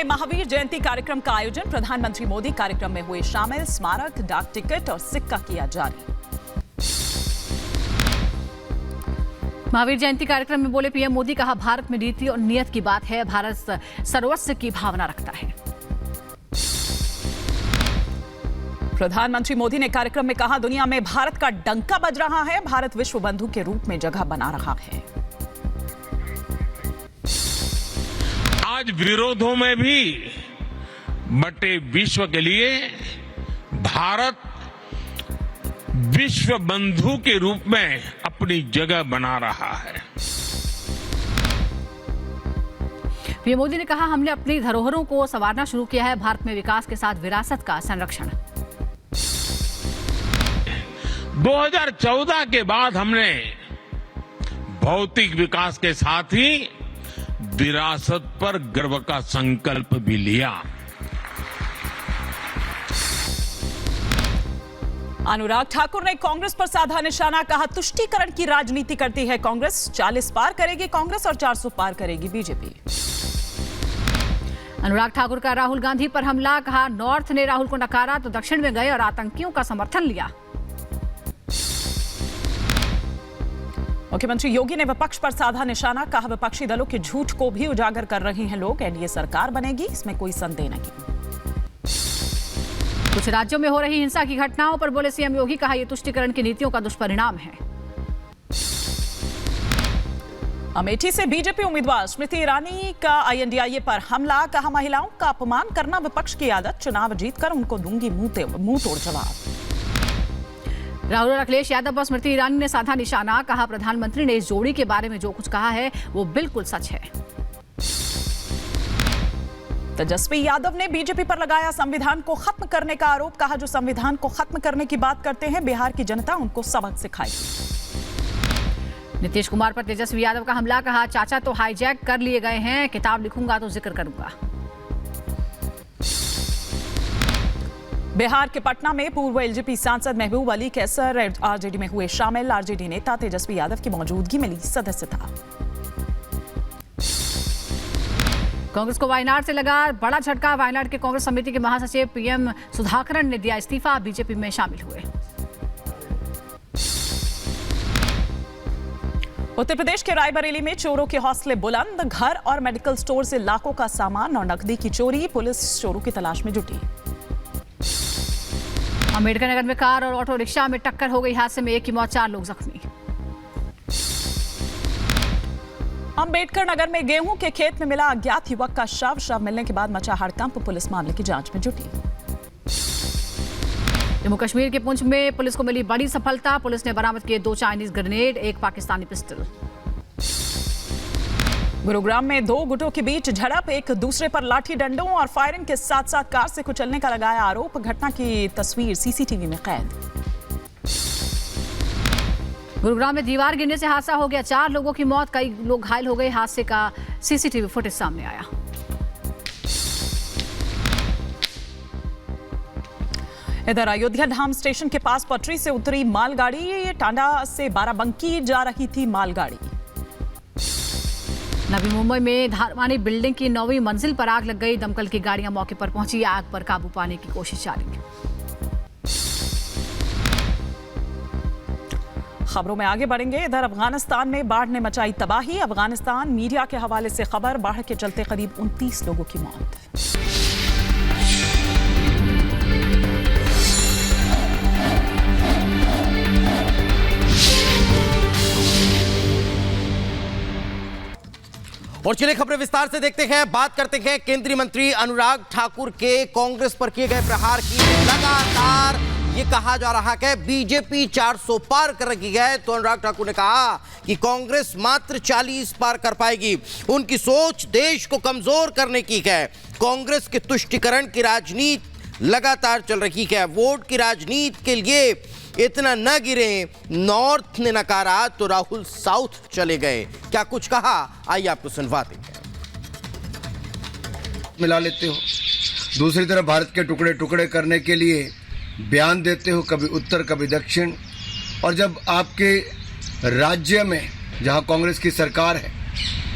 में महावीर जयंती कार्यक्रम का आयोजन, प्रधानमंत्री मोदी कार्यक्रम में हुए शामिल। स्मारक, डाक टिकट और सिक्का किया जारी। महावीर जयंती कार्यक्रम में बोले पीएम मोदी, कहा भारत में नीति और नियत की बात है, भारत सर्वस्व की भावना रखता है। प्रधानमंत्री मोदी ने कार्यक्रम में कहा, दुनिया में भारत का डंका बज रहा है, भारत विश्व बंधु के रूप में जगह बना रहा है। आज विरोधों में भी बटे विश्व के लिए भारत विश्व बंधु के रूप में अपनी जगह बना रहा है। पीएम मोदी ने कहा, हमने अपनी धरोहरों को संवारना शुरू किया है, भारत में विकास के साथ विरासत का संरक्षण। 2014 के बाद हमने भौतिक विकास के साथ ही विरासत पर गर्व का संकल्प भी लिया। अनुराग ठाकुर ने कांग्रेस पर साधा निशाना, कहा तुष्टीकरण की राजनीति करती है कांग्रेस, 40 पार करेगी कांग्रेस और 400 पार करेगी बीजेपी। अनुराग ठाकुर का राहुल गांधी पर हमला, कहा नॉर्थ ने राहुल को नकारा तो दक्षिण में गए और आतंकियों का समर्थन लिया। मुख्यमंत्री योगी ने विपक्ष पर साधा निशाना, कहा विपक्षी दलों के झूठ को भी उजागर कर रहे हैं लोग, एनडीए सरकार बनेगी इसमें कोई संदेह नहीं। कुछ राज्यों में हो रही हिंसा की घटनाओं पर बोले सीएम योगी, कहा यह तुष्टीकरण की नीतियों का दुष्परिणाम है। अमेठी से बीजेपी उम्मीदवार स्मृति ईरानी का आईएनडीआईए पर हमला, कहा महिलाओं का अपमान करना विपक्ष की आदत, चुनाव जीतकर उनको दूंगी मुंह तोड़ जवाब। राहुल और अखिलेश यादव पर स्मृति ईरानी ने साधा निशाना, कहा प्रधानमंत्री ने इस जोड़ी के बारे में जो कुछ कहा है वो बिल्कुल सच है। तेजस्वी यादव ने बीजेपी पर लगाया संविधान को खत्म करने का आरोप, कहा जो संविधान को खत्म करने की बात करते हैं बिहार की जनता उनको सबक सिखाएगी। नीतीश कुमार पर तेजस्वी यादव का हमला, कहा चाचा तो हाईजैक कर लिए गए हैं, किताब लिखूंगा तो जिक्र करूंगा। बिहार के पटना में पूर्व एलजेपी सांसद महबूब अली कैसर आरजेडी में हुए शामिल, आरजेडी नेता तेजस्वी यादव की मौजूदगी में ली सदस्यता। कांग्रेस को वायनाड से लगा बड़ा झटका, वायनाड के कांग्रेस समिति के महासचिव पीएम सुधाकरन ने दिया इस्तीफा, बीजेपी में शामिल हुए। उत्तर प्रदेश के रायबरेली में चोरों के हौसले बुलंद, घर और मेडिकल स्टोर से लाखों का सामान और नकदी की चोरी, पुलिस चोरों की तलाश में जुटी। अंबेडकर नगर में कार और ऑटो रिक्शा में टक्कर हो गई, हादसे में एक की मौत, 4 लोग जख्मी। अंबेडकर नगर में गेहूं के खेत में मिला अज्ञात युवक का शव मिलने के बाद मचा हड़कंप, पुलिस मामले की जांच में जुटी। जम्मू कश्मीर के पुंछ में पुलिस को मिली बड़ी सफलता, पुलिस ने बरामद किए 2 Chinese grenade, 1 Pakistani pistol. Gurugram में 2 गुटों के बीच झड़प, एक दूसरे पर लाठी डंडों और फायरिंग के साथ साथ कार से कुचलने का लगाया आरोप, घटना की तस्वीर सीसीटीवी में कैद। गुरुग्राम में दीवार गिरने से हादसा हो गया, 4 लोगों की मौत, कई लोग घायल हो गए, हादसे का सीसीटीवी फुटेज सामने आया। इधर अयोध्या धाम स्टेशन के पास पटरी से उतरी मालगाड़ी, टांडा से बाराबंकी जा रही थी मालगाड़ी। नवी मुंबई में धारवानी बिल्डिंग की 9वीं मंजिल पर आग लग गई, दमकल की गाड़ियां मौके पर पहुंची, आग पर काबू पाने की कोशिश जारी। खबरों में आगे बढ़ेंगे। इधर अफगानिस्तान में बाढ़ ने मचाई तबाही, अफगानिस्तान मीडिया के हवाले से खबर, बाढ़ के चलते करीब 29 लोगों की मौत। और चलिए खबरें विस्तार से देखते हैं, बात करते हैं केंद्रीय मंत्री अनुराग ठाकुर के कांग्रेस पर किए गए प्रहार की। लगातार ये कहा जा रहा है बीजेपी 400 पार कर रही है, तो अनुराग ठाकुर ने कहा कि कांग्रेस मात्र 40 पार कर पाएगी। उनकी सोच देश को कमजोर करने की है। कांग्रेस के तुष्टीकरण की राजनीति लगातार चल रही है, वोट की राजनीति के लिए इतना न गिरे, नॉर्थ ने नकारा तो राहुल साउथ चले गए। क्या कुछ कहा, आइए आपको सुनवाते हैं। मिला लेते हो, दूसरी तरफ भारत के टुकड़े टुकड़े करने के लिए बयान देते हो, कभी उत्तर कभी दक्षिण, और जब आपके राज्य में जहां कांग्रेस की सरकार है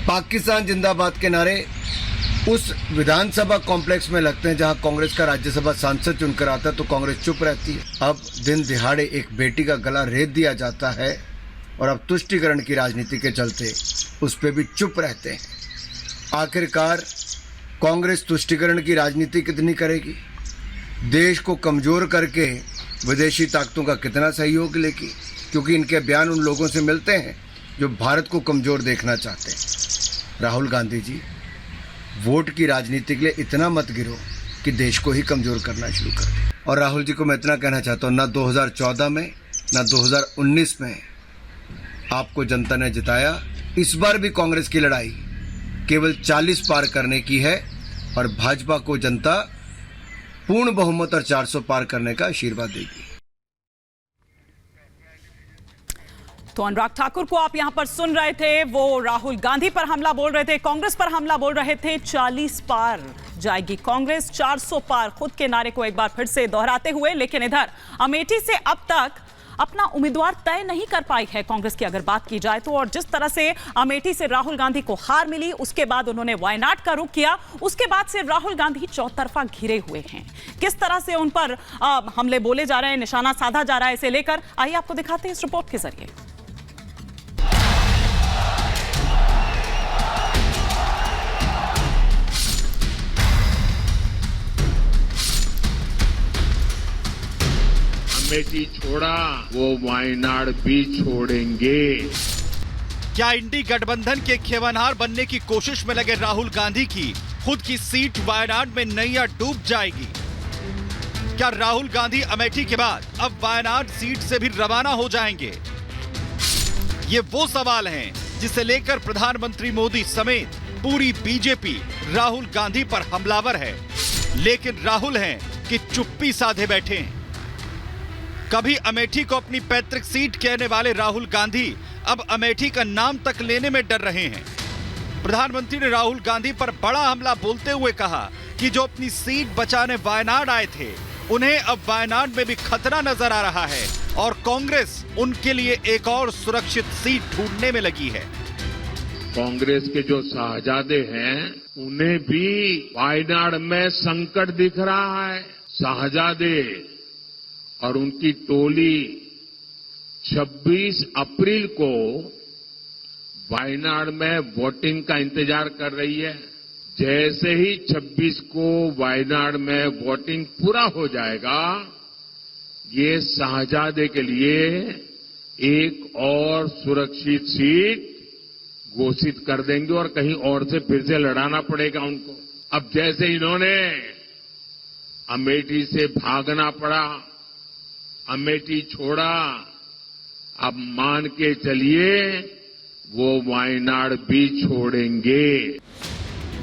पाकिस्तान जिंदाबाद के नारे उस विधानसभा कॉम्प्लेक्स में लगते हैं जहां कांग्रेस का राज्यसभा सांसद चुनकर आता है तो कांग्रेस चुप रहती है। अब दिन दिहाड़े एक बेटी का गला रेत दिया जाता है और अब तुष्टीकरण की राजनीति के चलते उस पर भी चुप रहते हैं। आखिरकार कांग्रेस तुष्टीकरण की राजनीति कितनी करेगी? देश को कमजोर करके विदेशी ताकतों का कितना सहयोग लेगी? क्योंकि इनके बयान उन लोगों से मिलते हैं जो भारत को कमजोर देखना चाहते हैं। राहुल गांधी जी, वोट की राजनीति के लिए इतना मत गिरो कि देश को ही कमजोर करना शुरू कर दे। और राहुल जी को मैं इतना कहना चाहता हूँ, ना 2014 में ना 2019 में आपको जनता ने जिताया। इस बार भी कांग्रेस की लड़ाई केवल 40 पार करने की है और भाजपा को जनता पूर्ण बहुमत और 400 पार करने का आशीर्वाद देगी। तो अनुराग ठाकुर को आप यहां पर सुन रहे थे, वो राहुल गांधी पर हमला बोल रहे थे, कांग्रेस पर हमला बोल रहे थे। 40 पार जाएगी कांग्रेस, 400 पार, खुद के नारे को एक बार फिर से दोहराते हुए। लेकिन इधर अमेठी से अब तक अपना उम्मीदवार तय नहीं कर पाई है कांग्रेस की अगर बात की जाए तो। और जिस तरह से अमेठी से राहुल गांधी को हार मिली, उसके बाद उन्होंने वायनाड का रुख किया, उसके बाद से राहुल गांधी चौतरफा घिरे हुए हैं। किस तरह से उन पर हमले बोले जा रहे हैं, निशाना साधा जा रहा है, इसे लेकर आइए आपको दिखाते हैं इस रिपोर्ट के जरिए। अमेठी छोड़ा वो वायनाड भी छोड़ेंगे। क्या इंडी गठबंधन के खेवनहार बनने की कोशिश में लगे राहुल गांधी की खुद की सीट वायनाड में नैया डूब जाएगी? क्या राहुल गांधी अमेठी के बाद अब वायनाड सीट से भी रवाना हो जाएंगे? ये वो सवाल हैं जिसे लेकर प्रधानमंत्री मोदी समेत पूरी बीजेपी राहुल गांधी पर हमलावर है। लेकिन राहुल हैं कि चुप्पी साधे बैठे हैं। कभी अमेठी को अपनी पैतृक सीट कहने वाले राहुल गांधी अब अमेठी का नाम तक लेने में डर रहे हैं। प्रधानमंत्री ने राहुल गांधी पर बड़ा हमला बोलते हुए कहा कि जो अपनी सीट बचाने वायनाड आए थे, उन्हें अब वायनाड में भी खतरा नजर आ रहा है और कांग्रेस उनके लिए एक और सुरक्षित सीट ढूंढने में लगी है। कांग्रेस के जो शाहजादे हैं, उन्हें भी वायनाड में संकट दिख रहा है। शाहजादे और उनकी टोली 26 अप्रैल को वायनाड में वोटिंग का इंतजार कर रही है। जैसे ही 26 को वायनाड में वोटिंग पूरा हो जाएगा, ये शाहजादे के लिए एक और सुरक्षित सीट घोषित कर देंगे और कहीं और से फिर से लड़ाना पड़ेगा उनको। अब जैसे इन्होंने अमेठी से भागना पड़ा, अमेठी छोड़ा, अब मान के चलिए वो वायनाड भी छोड़ेंगे।